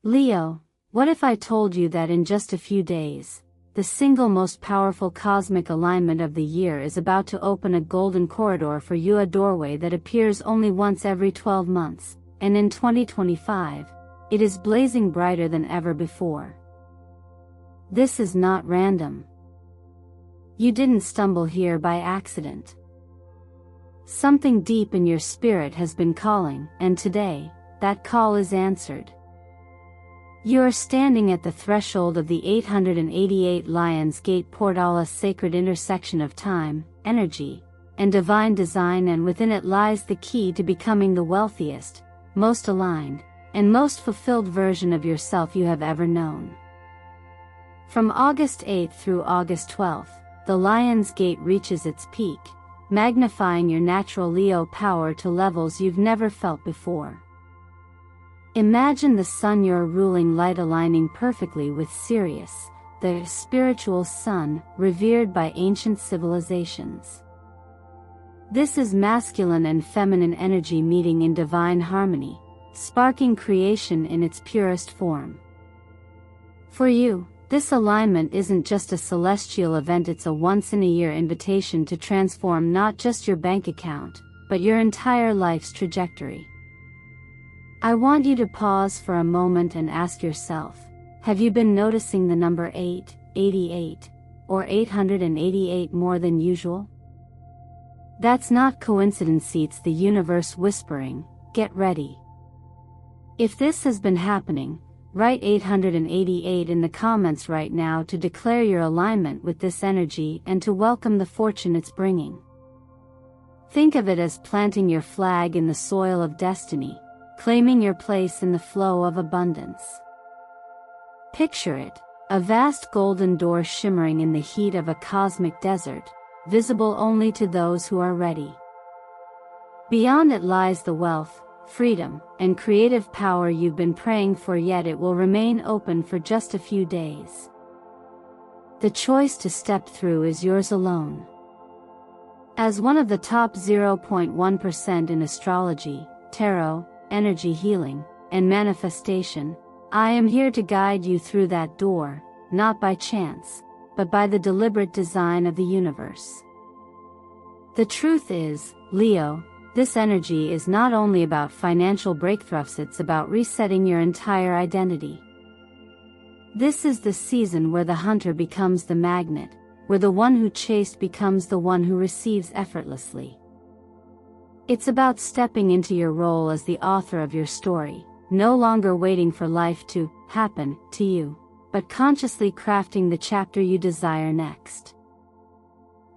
Leo, what if I told you that in just a few days, the single most powerful cosmic alignment of the year is about to open a golden corridor for you, a doorway that appears only once every 12 months, and in 2025, it is blazing brighter than ever before. This is not random. You didn't stumble here by accident. Something deep in your spirit has been calling, and today, that call is answered. You are standing at the threshold of the 888 Lions Gate portal, a sacred intersection of time, energy, and divine design, and within it lies the key to becoming the wealthiest, most aligned, and most fulfilled version of yourself you have ever known. From August 8th through August 12th, the Lions Gate reaches its peak, magnifying your natural Leo power to levels you've never felt before. Imagine the sun, your ruling light, aligning perfectly with Sirius, the spiritual sun, revered by ancient civilizations. This is masculine and feminine energy meeting in divine harmony, sparking creation in its purest form. For you, this alignment isn't just a celestial event, it's a once-in-a-year invitation to transform not just your bank account, but your entire life's trajectory. I want you to pause for a moment and ask yourself, have you been noticing the number 8, 88, or 888 more than usual? That's not coincidence, it's the universe whispering, get ready. If this has been happening, write 888 in the comments right now to declare your alignment with this energy and to welcome the fortune it's bringing. Think of it as planting your flag in the soil of destiny, claiming your place in the flow of abundance. Picture it, a vast golden door shimmering in the heat of a cosmic desert, visible only to those who are ready. Beyond it lies the wealth, freedom, and creative power you've been praying for, yet it will remain open for just a few days. The choice to step through is yours alone. As one of the top 0.1% in astrology, tarot, energy healing, and manifestation, I am here to guide you through that door, not by chance, but by the deliberate design of the universe. The truth is, Leo, this energy is not only about financial breakthroughs, it's about resetting your entire identity. This is the season where the hunter becomes the magnet, where the one who chased becomes the one who receives effortlessly. It's about stepping into your role as the author of your story, no longer waiting for life to happen to you, but consciously crafting the chapter you desire next.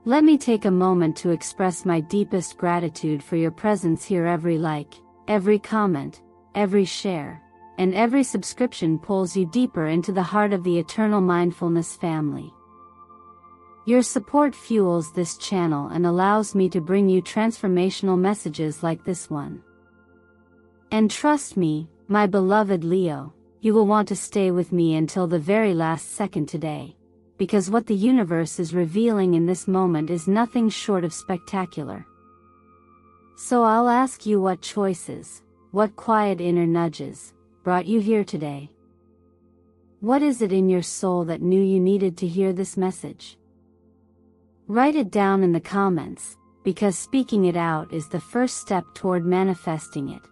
Let me take a moment to express my deepest gratitude for your presence here. Every like, every comment, every share, and every subscription pulls you deeper into the heart of the Eternal Mindfulness family. Your support fuels this channel and allows me to bring you transformational messages like this one. And trust me, my beloved Leo, you will want to stay with me until the very last second today, because what the universe is revealing in this moment is nothing short of spectacular. So I'll ask you, what choices, what quiet inner nudges, brought you here today? What is it in your soul that knew you needed to hear this message? Write it down in the comments, because speaking it out is the first step toward manifesting it.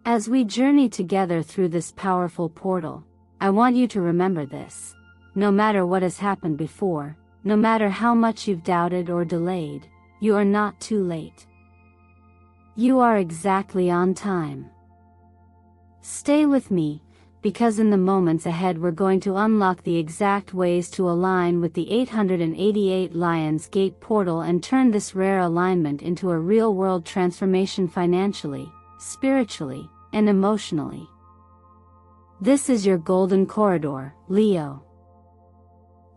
As we journey together through this powerful portal, I want you to remember this. No matter what has happened before, no matter how much you've doubted or delayed, you are not too late. You are exactly on time. Stay with me, because in the moments ahead we're going to unlock the exact ways to align with the 888 Lions Gate portal and turn this rare alignment into a real-world transformation financially, spiritually, and emotionally. This is your golden corridor, Leo.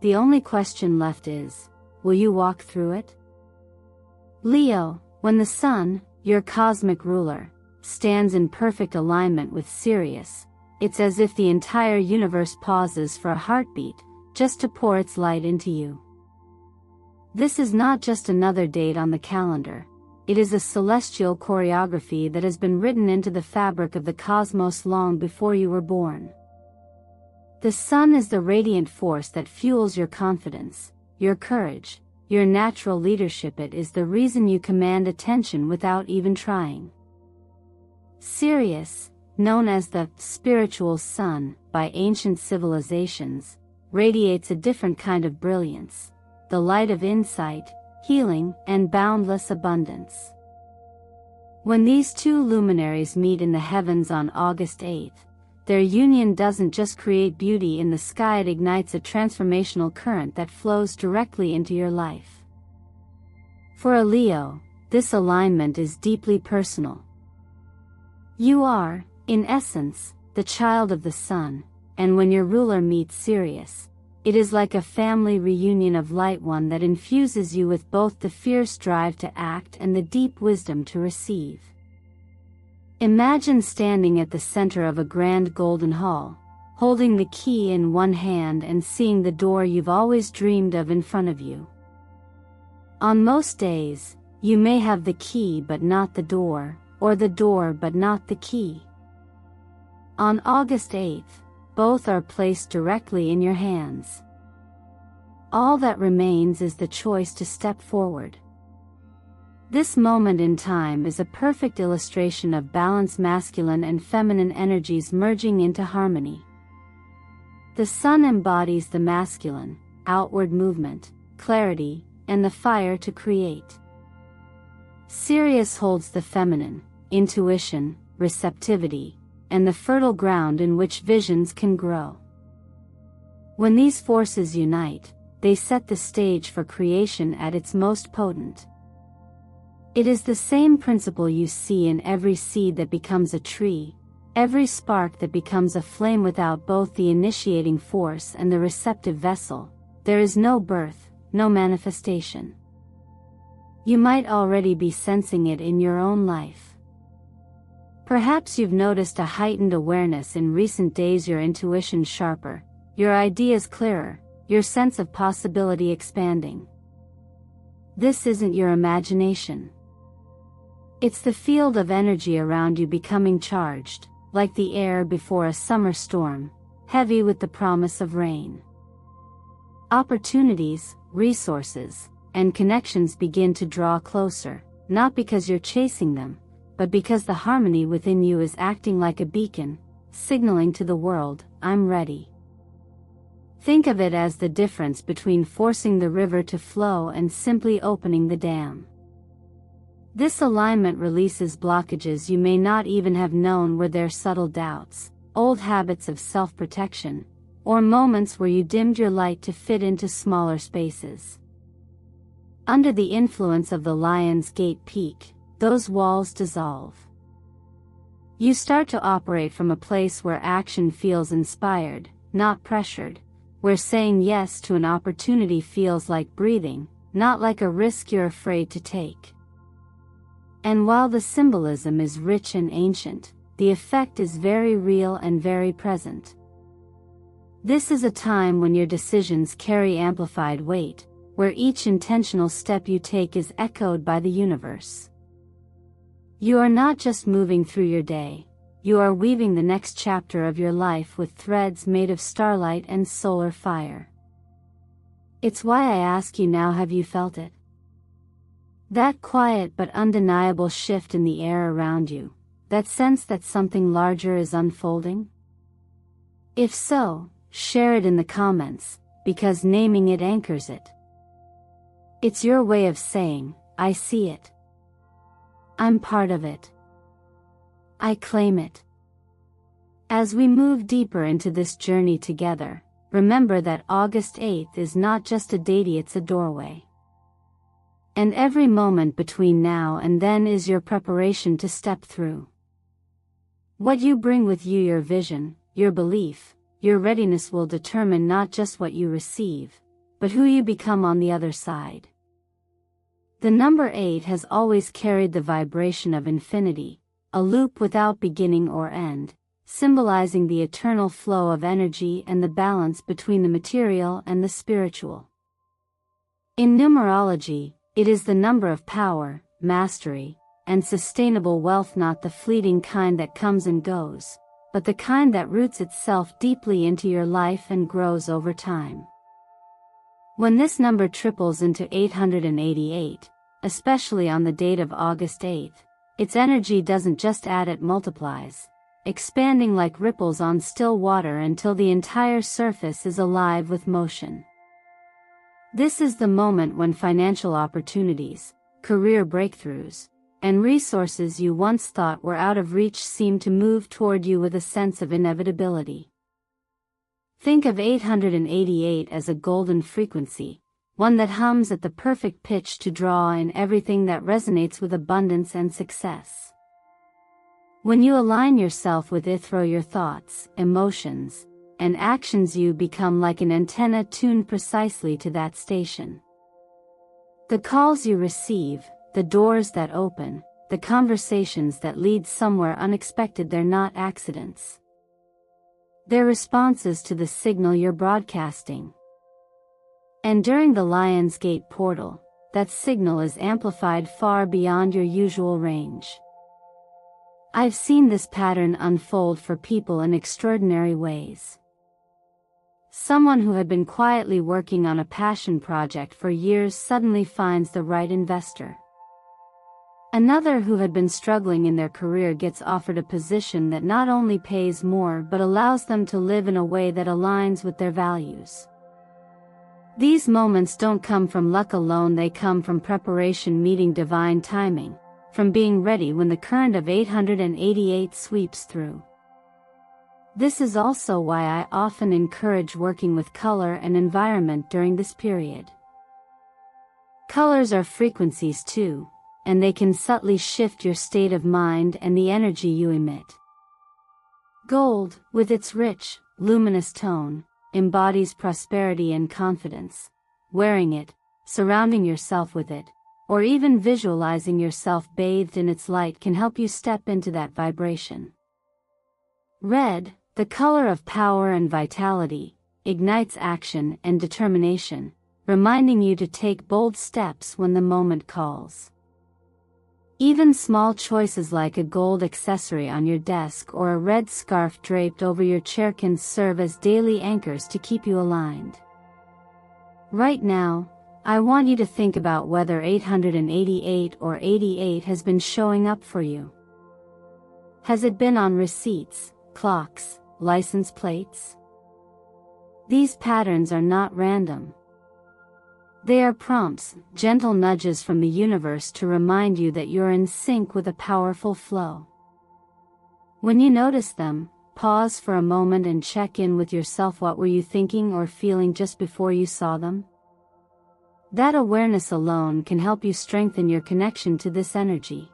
The only question left is, will you walk through it? Leo, when the sun, your cosmic ruler, stands in perfect alignment with Sirius, it's as if the entire universe pauses for a heartbeat, just to pour its light into you. This is not just another date on the calendar, it is a celestial choreography that has been written into the fabric of the cosmos long before you were born. The sun is the radiant force that fuels your confidence, your courage, your natural leadership. It is the reason you command attention without even trying. Sirius, known as the spiritual sun by ancient civilizations, radiates a different kind of brilliance, the light of insight, healing, and boundless abundance. When these two luminaries meet in the heavens on August 8th, their union doesn't just create beauty in the sky, it ignites a transformational current that flows directly into your life. For a Leo, this alignment is deeply personal. You are, in essence, the child of the sun, and when your ruler meets Sirius, it is like a family reunion of light, one that infuses you with both the fierce drive to act and the deep wisdom to receive. Imagine standing at the center of a grand golden hall, holding the key in one hand and seeing the door you've always dreamed of in front of you. On most days, you may have the key but not the door, or the door but not the key. On August 8th, both are placed directly in your hands. All that remains is the choice to step forward. This moment in time is a perfect illustration of balanced masculine and feminine energies merging into harmony. The sun embodies the masculine, outward movement, clarity, and the fire to create. Sirius holds the feminine, intuition, receptivity, and the fertile ground in which visions can grow. When these forces unite, they set the stage for creation at its most potent. It is the same principle you see in every seed that becomes a tree, every spark that becomes a flame. Without both the initiating force and the receptive vessel, there is no birth, no manifestation. You might already be sensing it in your own life. Perhaps you've noticed a heightened awareness in recent days, your intuition sharper, your ideas clearer, your sense of possibility expanding. This isn't your imagination. It's the field of energy around you becoming charged, like the air before a summer storm, heavy with the promise of rain. Opportunities, resources, and connections begin to draw closer, not because you're chasing them, but because the harmony within you is acting like a beacon, signaling to the world, I'm ready. Think of it as the difference between forcing the river to flow and simply opening the dam. This alignment releases blockages you may not even have known were there, subtle doubts, old habits of self-protection, or moments where you dimmed your light to fit into smaller spaces. Under the influence of the Lion's Gate peak, those walls dissolve. You start to operate from a place where action feels inspired, not pressured, where saying yes to an opportunity feels like breathing, not like a risk you're afraid to take. And while the symbolism is rich and ancient, the effect is very real and very present. This is a time when your decisions carry amplified weight, where each intentional step you take is echoed by the universe. You are not just moving through your day, you are weaving the next chapter of your life with threads made of starlight and solar fire. It's why I ask you now, have you felt it? That quiet but undeniable shift in the air around you, that sense that something larger is unfolding? If so, share it in the comments, because naming it anchors it. It's your way of saying, I see it. I'm part of it. I claim it. As we move deeper into this journey together, remember that August 8th is not just a date, it's a doorway. And every moment between now and then is your preparation to step through. What you bring with you, your vision, your belief, your readiness will determine not just what you receive, but who you become on the other side. The number 8 has always carried the vibration of infinity, a loop without beginning or end, symbolizing the eternal flow of energy and the balance between the material and the spiritual. In numerology, it is the number of power, mastery, and sustainable wealth, not the fleeting kind that comes and goes, but the kind that roots itself deeply into your life and grows over time. When this number triples into 888, especially on the date of August 8th, its energy doesn't just add, it multiplies, expanding like ripples on still water until the entire surface is alive with motion. This is the moment when financial opportunities, career breakthroughs, and resources you once thought were out of reach seem to move toward you with a sense of inevitability. Think of 888 as a golden frequency, one that hums at the perfect pitch to draw in everything that resonates with abundance and success. When you align yourself with it through your thoughts, emotions, and actions, you become like an antenna tuned precisely to that station. The calls you receive, the doors that open, the conversations that lead somewhere unexpected, they're not accidents. They're responses to the signal you're broadcasting. And during the Lion's Gate portal, that signal is amplified far beyond your usual range. I've seen this pattern unfold for people in extraordinary ways. Someone who had been quietly working on a passion project for years suddenly finds the right investor. Another who had been struggling in their career gets offered a position that not only pays more but allows them to live in a way that aligns with their values. These moments don't come from luck alone, they come from preparation meeting divine timing, from being ready when the current of 888 sweeps through. This is also why I often encourage working with color and environment during this period. Colors are frequencies too, and they can subtly shift your state of mind and the energy you emit. Gold, with its rich, luminous tone, embodies prosperity and confidence. Wearing it, surrounding yourself with it, or even visualizing yourself bathed in its light can help you step into that vibration. Red, the color of power and vitality, ignites action and determination, reminding you to take bold steps when the moment calls. Even small choices like a gold accessory on your desk or a red scarf draped over your chair can serve as daily anchors to keep you aligned. Right now, I want you to think about whether 888 or 88 has been showing up for you. Has it been on receipts, clocks, license plates? These patterns are not random. They are prompts, gentle nudges from the universe to remind you that you're in sync with a powerful flow. When you notice them, pause for a moment and check in with yourself. What were you thinking or feeling just before you saw them? That awareness alone can help you strengthen your connection to this energy.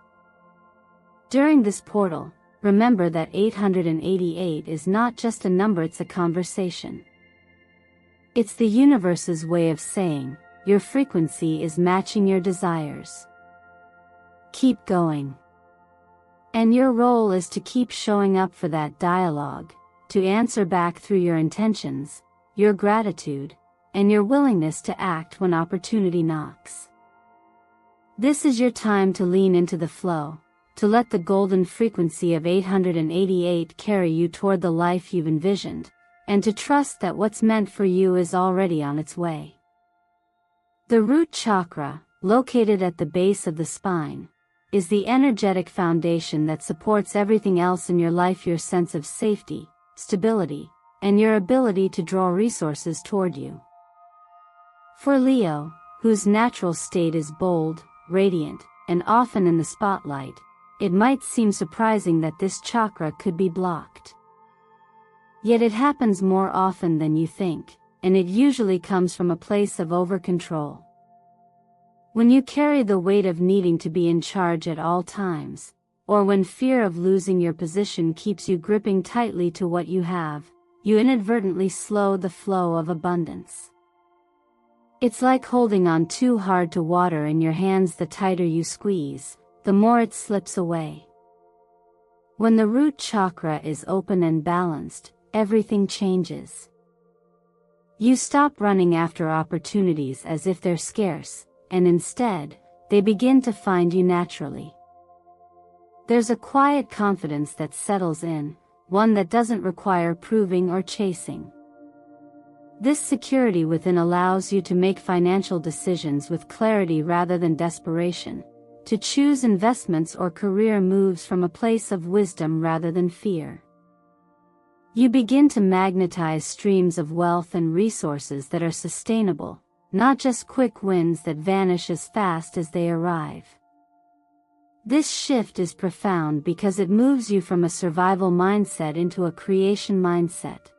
During this portal, remember that 888 is not just a number, it's a conversation. It's the universe's way of saying, your frequency is matching your desires. Keep going. And your role is to keep showing up for that dialogue, to answer back through your intentions, your gratitude, and your willingness to act when opportunity knocks. This is your time to lean into the flow, to let the golden frequency of 888 carry you toward the life you've envisioned, and to trust that what's meant for you is already on its way. The root chakra, located at the base of the spine, is the energetic foundation that supports everything else in your life, your sense of safety, stability, and your ability to draw resources toward you. For Leo, whose natural state is bold, radiant, and often in the spotlight, it might seem surprising that this chakra could be blocked. Yet it happens more often than you think, and it usually comes from a place of over-control. When you carry the weight of needing to be in charge at all times, or when fear of losing your position keeps you gripping tightly to what you have, you inadvertently slow the flow of abundance. It's like holding on too hard to water in your hands. The tighter you squeeze, the more it slips away. When the root chakra is open and balanced, everything changes. You stop running after opportunities as if they're scarce, and instead, they begin to find you naturally. There's a quiet confidence that settles in, one that doesn't require proving or chasing. This security within allows you to make financial decisions with clarity rather than desperation, to choose investments or career moves from a place of wisdom rather than fear. You begin to magnetize streams of wealth and resources that are sustainable, not just quick wins that vanish as fast as they arrive. This shift is profound because it moves you from a survival mindset into a creation mindset.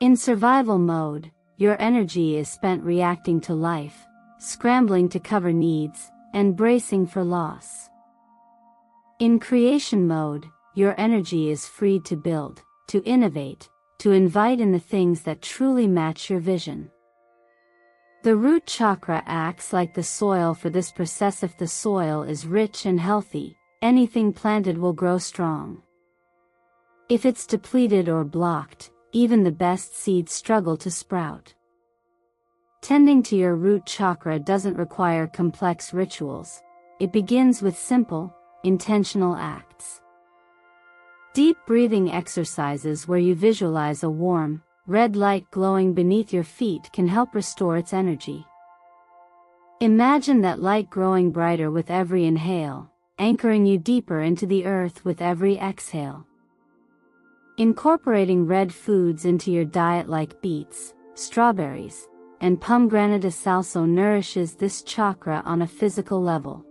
In survival mode, your energy is spent reacting to life, scrambling to cover needs, and bracing for loss. In creation mode, your energy is freed to build, to innovate, to invite in the things that truly match your vision. The root chakra acts like the soil for this process. If the soil is rich and healthy, anything planted will grow strong. If it's depleted or blocked, even the best seeds struggle to sprout. Tending to your root chakra doesn't require complex rituals. It begins with simple, intentional acts. Deep breathing exercises where you visualize a warm, red light glowing beneath your feet can help restore its energy. Imagine that light growing brighter with every inhale, anchoring you deeper into the earth with every exhale. Incorporating red foods into your diet like beets, strawberries, and pomegranates also nourishes this chakra on a physical level.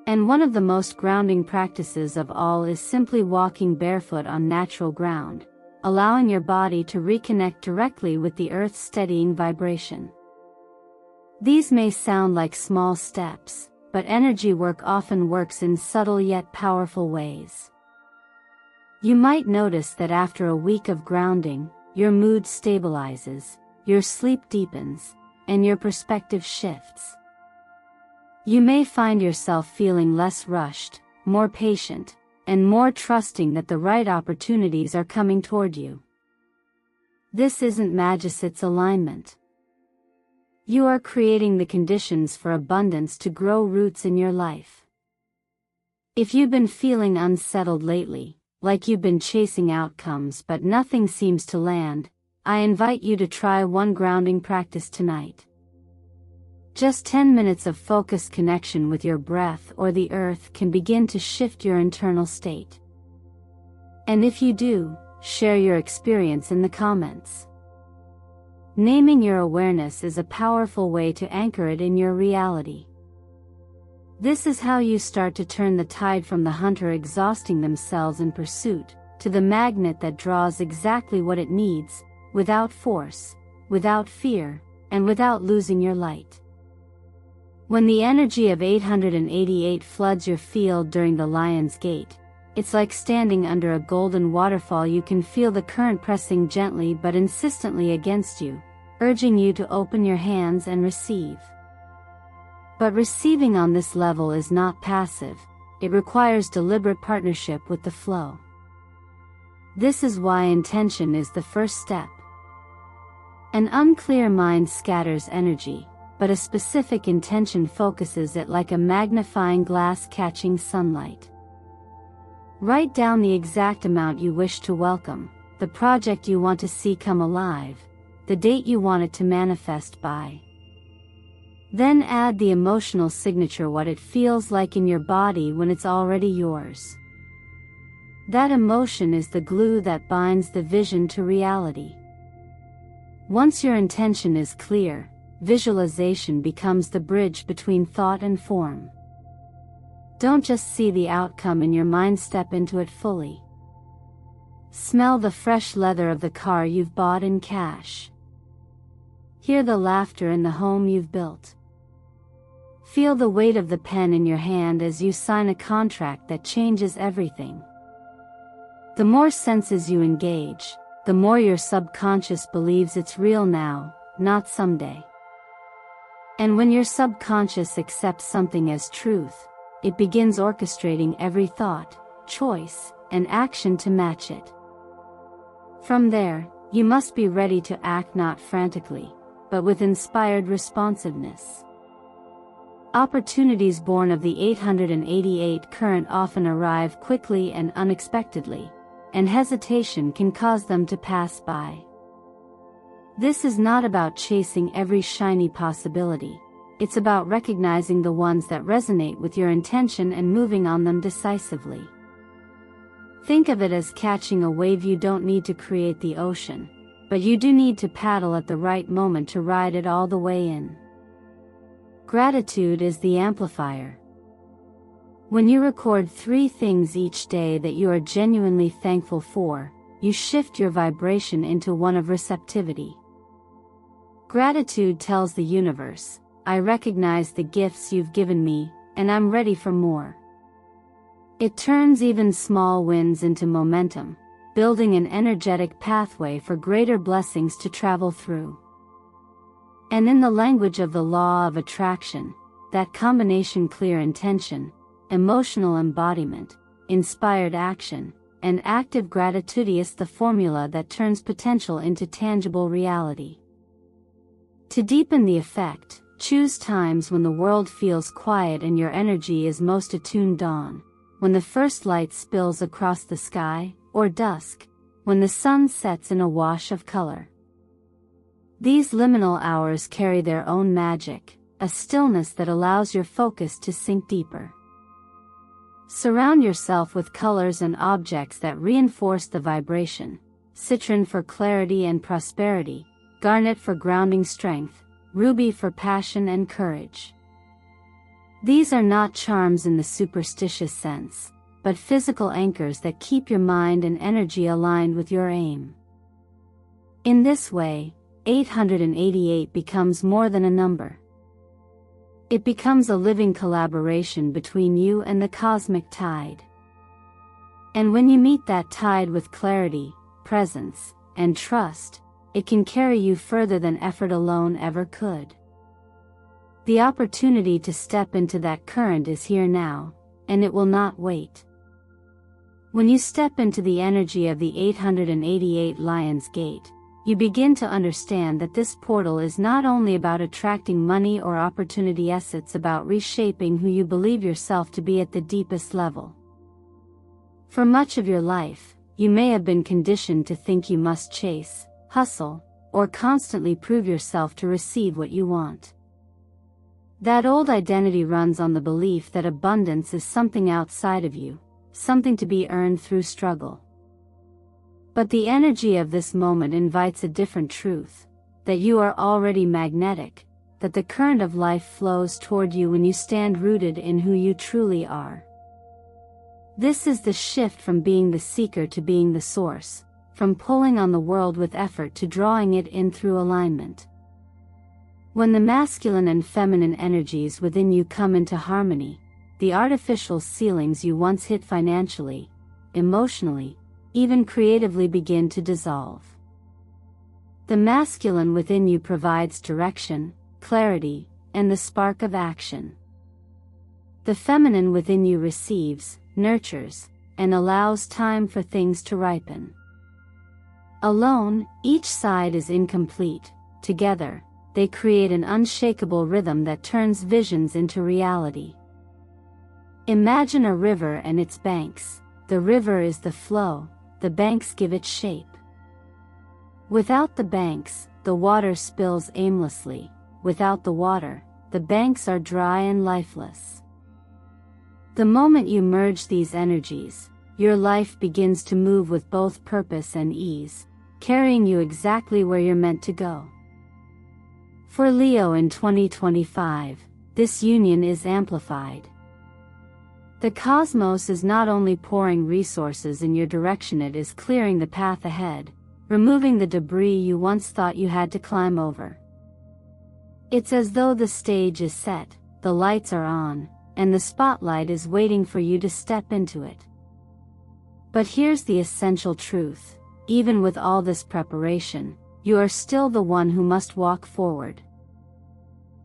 And one of the most grounding practices of all is simply walking barefoot on natural ground, allowing your body to reconnect directly with the earth's steadying vibration. These may sound like small steps, but energy work often works in subtle yet powerful ways. You might notice that after a week of grounding, your mood stabilizes, your sleep deepens, and your perspective shifts. You may find yourself feeling less rushed, more patient, and more trusting that the right opportunities are coming toward you. This isn't magic, it's alignment. You are creating the conditions for abundance to grow roots in your life. If you've been feeling unsettled lately, like you've been chasing outcomes but nothing seems to land, I invite you to try one grounding practice tonight. Just 10 minutes of focused connection with your breath or the earth can begin to shift your internal state. And if you do, share your experience in the comments. Naming your awareness is a powerful way to anchor it in your reality. This is how you start to turn the tide from the hunter exhausting themselves in pursuit, to the magnet that draws exactly what it needs, without force, without fear, and without losing your light. When the energy of 888 floods your field during the Lion's Gate, it's like standing under a golden waterfall. You can feel the current pressing gently but insistently against you, urging you to open your hands and receive. But receiving on this level is not passive, it requires deliberate partnership with the flow. This is why intention is the first step. An unclear mind scatters energy, but a specific intention focuses it like a magnifying glass catching sunlight. Write down the exact amount you wish to welcome, the project you want to see come alive, the date you want it to manifest by. Then add the emotional signature, what it feels like in your body when it's already yours. That emotion is the glue that binds the vision to reality. Once your intention is clear, visualization becomes the bridge between thought and form. Don't just see the outcome in your mind, step into it fully. Smell the fresh leather of the car you've bought in cash. Hear the laughter in the home you've built. Feel the weight of the pen in your hand as you sign a contract that changes everything. The more senses you engage, the more your subconscious believes it's real now, not someday. And when your subconscious accepts something as truth, it begins orchestrating every thought, choice, and action to match it. From there, you must be ready to act, not frantically, but with inspired responsiveness. Opportunities born of the 888 current often arrive quickly and unexpectedly, and hesitation can cause them to pass by. This is not about chasing every shiny possibility. It's about recognizing the ones that resonate with your intention and moving on them decisively. Think of it as catching a wave. You don't need to create the ocean, but you do need to paddle at the right moment to ride it all the way in. Gratitude is the amplifier. When you record 3 things each day that you are genuinely thankful for, you shift your vibration into one of receptivity. Gratitude tells the universe, I recognize the gifts you've given me, and I'm ready for more. It turns even small wins into momentum, building an energetic pathway for greater blessings to travel through. And in the language of the law of attraction, that combination, clear intention, emotional embodiment, inspired action, and active gratitude, is the formula that turns potential into tangible reality. To deepen the effect, choose times when the world feels quiet and your energy is most attuned. Dawn, when the first light spills across the sky, or dusk, when the sun sets in a wash of color. These liminal hours carry their own magic, a stillness that allows your focus to sink deeper. Surround yourself with colors and objects that reinforce the vibration: citron for clarity and prosperity, garnet for grounding strength, ruby for passion and courage. These are not charms in the superstitious sense, but physical anchors that keep your mind and energy aligned with your aim. In this way, 888 becomes more than a number. It becomes a living collaboration between you and the cosmic tide. And when you meet that tide with clarity, presence, and trust, it can carry you further than effort alone ever could. The opportunity to step into that current is here now, and it will not wait. When you step into the energy of the 888 Lion's Gate, you begin to understand that this portal is not only about attracting money or opportunity, it's about reshaping who you believe yourself to be at the deepest level. For much of your life, you may have been conditioned to think you must chase, hustle, or constantly prove yourself to receive what you want. That old identity runs on the belief that abundance is something outside of you, something to be earned through struggle. But the energy of this moment invites a different truth, that you are already magnetic, that the current of life flows toward you when you stand rooted in who you truly are. This is the shift from being the seeker to being the source, from pulling on the world with effort to drawing it in through alignment. When the masculine and feminine energies within you come into harmony, the artificial ceilings you once hit financially, emotionally, even creatively begin to dissolve. The masculine within you provides direction, clarity, and the spark of action. The feminine within you receives, nurtures, and allows time for things to ripen. Alone, each side is incomplete. Together, they create an unshakable rhythm that turns visions into reality. Imagine a river and its banks. The river is the flow, the banks give it shape. Without the banks, the water spills aimlessly. Without the water, the banks are dry and lifeless. The moment you merge these energies, your life begins to move with both purpose and ease, carrying you exactly where you're meant to go. For Leo in 2025, this union is amplified. The cosmos is not only pouring resources in your direction, it is clearing the path ahead, removing the debris you once thought you had to climb over. It's as though the stage is set, the lights are on, and the spotlight is waiting for you to step into it. But here's the essential truth: even with all this preparation, you are still the one who must walk forward.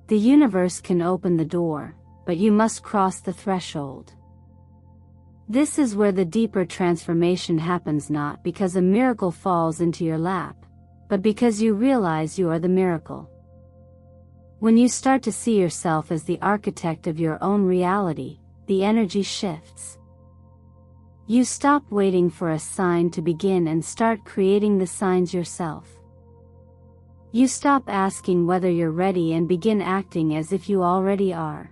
The universe can open the door, but you must cross the threshold. This is where the deeper transformation happens, not because a miracle falls into your lap, but because you realize you are the miracle. When you start to see yourself as the architect of your own reality, the energy shifts. You stop waiting for a sign to begin and start creating the signs yourself. You stop asking whether you're ready and begin acting as if you already are.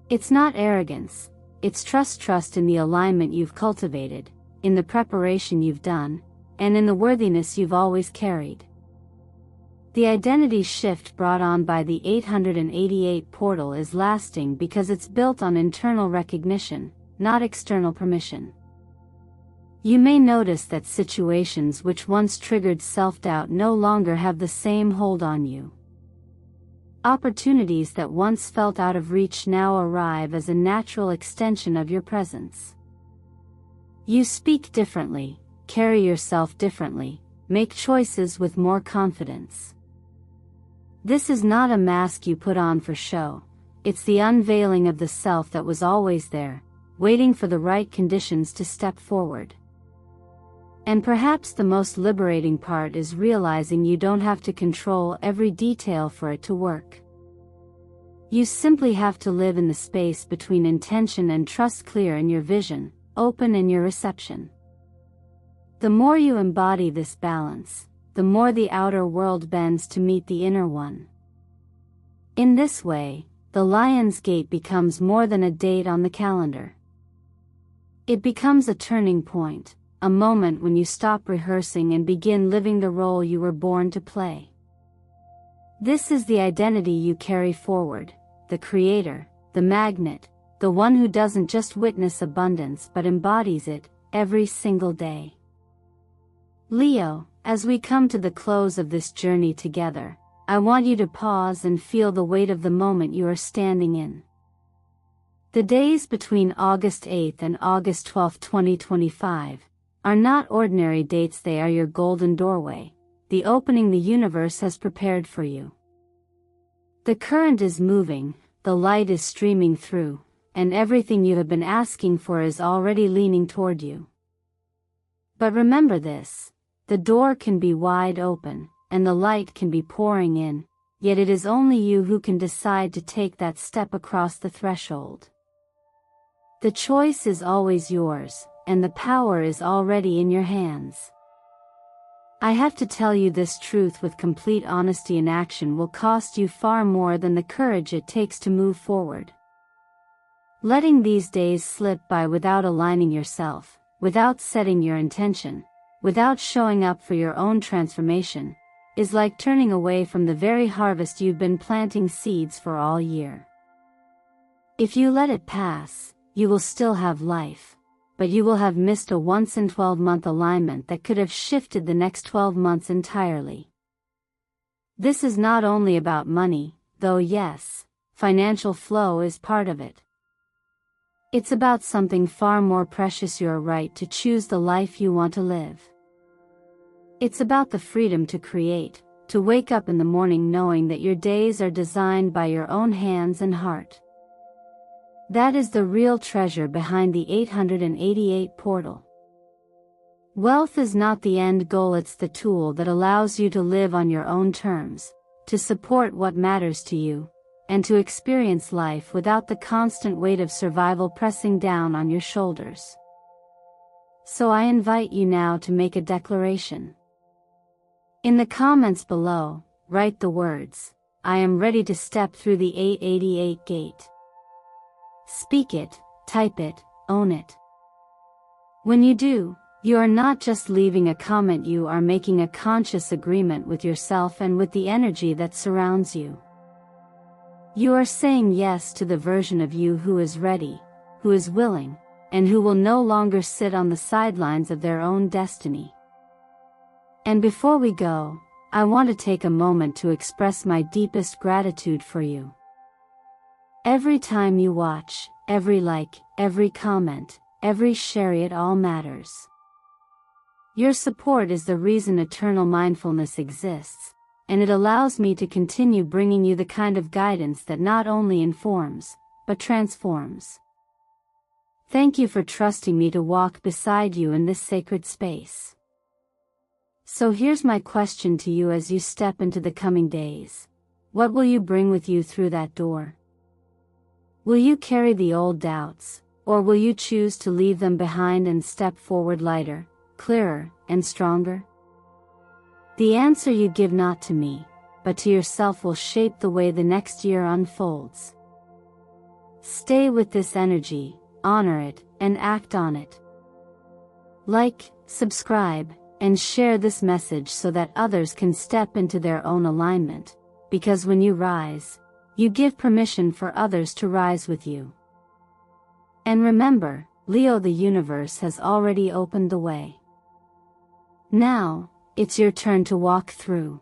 It's not arrogance, it's trust in the alignment you've cultivated, in the preparation you've done, and in the worthiness you've always carried. The identity shift brought on by the 888 portal is lasting because it's built on internal recognition, not external permission. You may notice that situations which once triggered self-doubt no longer have the same hold on you. Opportunities that once felt out of reach now arrive as a natural extension of your presence. You speak differently, carry yourself differently, make choices with more confidence. This is not a mask you put on for show, it's the unveiling of the self that was always there, waiting for the right conditions to step forward. And perhaps the most liberating part is realizing you don't have to control every detail for it to work. You simply have to live in the space between intention and trust, clear in your vision, open in your reception. The more you embody this balance, the more the outer world bends to meet the inner one. In this way, the Lion's Gate becomes more than a date on the calendar. It becomes a turning point, a moment when you stop rehearsing and begin living the role you were born to play. This is the identity you carry forward, the creator, the magnet, the one who doesn't just witness abundance but embodies it, every single day. Leo, as we come to the close of this journey together, I want you to pause and feel the weight of the moment you are standing in. The days between August 8th and August 12th, 2025, are not ordinary dates, they are your golden doorway, the opening the universe has prepared for you. The current is moving, the light is streaming through, and everything you have been asking for is already leaning toward you. But remember this, the door can be wide open, and the light can be pouring in, yet it is only you who can decide to take that step across the threshold. The choice is always yours, and the power is already in your hands. I have to tell you this truth with complete honesty, and action will cost you far more than the courage it takes to move forward. Letting these days slip by without aligning yourself, without setting your intention, without showing up for your own transformation, is like turning away from the very harvest you've been planting seeds for all year. If you let it pass, you will still have life, but you will have missed a once-in-12-month alignment that could have shifted the next 12 months entirely. This is not only about money, though yes, financial flow is part of it. It's about something far more precious, your right to choose the life you want to live. It's about the freedom to create, to wake up in the morning knowing that your days are designed by your own hands and heart. That is the real treasure behind the 888 portal. Wealth is not the end goal, it's the tool that allows you to live on your own terms, to support what matters to you, and to experience life without the constant weight of survival pressing down on your shoulders. So I invite you now to make a declaration. In the comments below, write the words, "I am ready to step through the 888 gate." Speak it, type it, own it. When you do, you are not just leaving a comment, you are making a conscious agreement with yourself and with the energy that surrounds you. You are saying yes to the version of you who is ready, who is willing, and who will no longer sit on the sidelines of their own destiny. And before we go, I want to take a moment to express my deepest gratitude for you. Every time you watch, every like, every comment, every share, it all matters. Your support is the reason Eternal Mindfulness exists, and it allows me to continue bringing you the kind of guidance that not only informs, but transforms. Thank you for trusting me to walk beside you in this sacred space. So here's my question to you as you step into the coming days. What will you bring with you through that door? Will you carry the old doubts, or will you choose to leave them behind and step forward lighter, clearer, and stronger? The answer you give not to me, but to yourself will shape the way the next year unfolds. Stay with this energy, honor it, and act on it. Like, subscribe, and share this message so that others can step into their own alignment, because when you rise, you give permission for others to rise with you. And remember, Leo, the universe has already opened the way. Now, it's your turn to walk through.